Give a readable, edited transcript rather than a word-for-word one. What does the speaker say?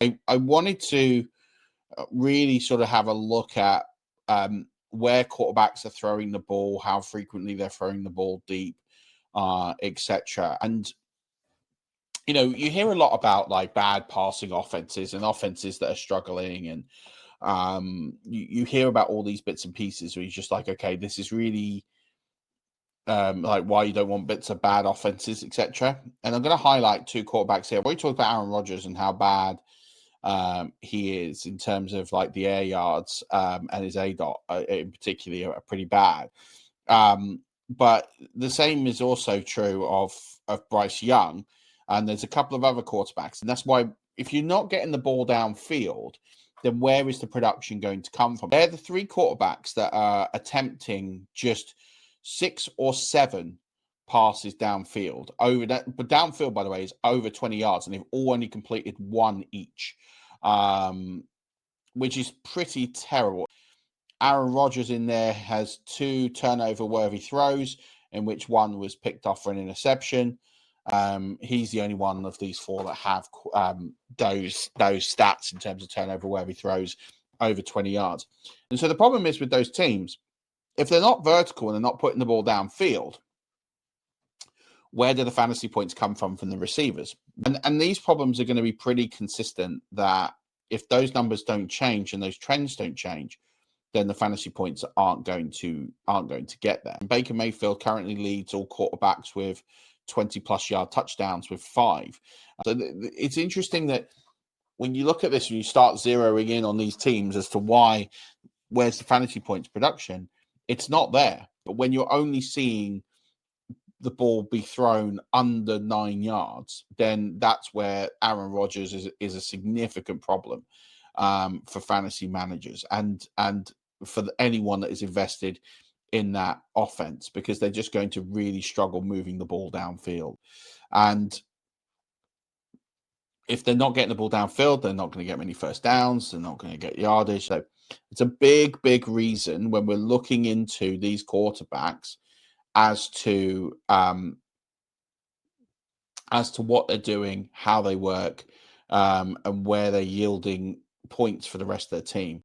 I wanted to really sort of have a look at where quarterbacks are throwing the ball, how frequently they're throwing the ball deep, etc. And you hear a lot about like bad passing offenses and offenses that are struggling, and you hear about all these bits and pieces where you're just like, okay, this is really like why you don't want bits of bad offenses, etc. And I'm going to highlight two quarterbacks here. We talked about Aaron Rodgers and how bad he is in terms of like the air yards, and his A dot in particular are pretty bad. But the same is also true of Bryce Young, and there's a couple of other quarterbacks, and that's why if you're not getting the ball downfield, then where is the production going to come from? They're the three quarterbacks that are attempting just 6 or 7 passes downfield over that. But downfield, by the way, is over 20 yards, and they've all only completed 1 each, which is pretty terrible. Aaron Rodgers in there has 2 turnover-worthy throws, in which one was picked off for an interception. He's the only one of these 4 that have those stats in terms of turnover-worthy throws over 20 yards. And so the problem is with those teams, if they're not vertical and they're not putting the ball downfield, where do the fantasy points come from the receivers? And these problems are going to be pretty consistent, that if those numbers don't change and those trends don't change, then the fantasy points aren't going to get there. And Baker Mayfield currently leads all quarterbacks with 20-plus yard touchdowns with 5. So it's interesting that when you look at this and you start zeroing in on these teams as to where's the fantasy points production, it's not there. But when you're only seeing the ball be thrown under 9 yards, then that's where Aaron Rodgers is a significant problem for fantasy managers and for anyone that is invested in that offense, because they're just going to really struggle moving the ball downfield. And if they're not getting the ball downfield, they're not going to get many first downs. They're not going to get yardage. So it's a big, big reason when we're looking into these quarterbacks as to what they're doing, how they work, and where they're yielding points for the rest of their team.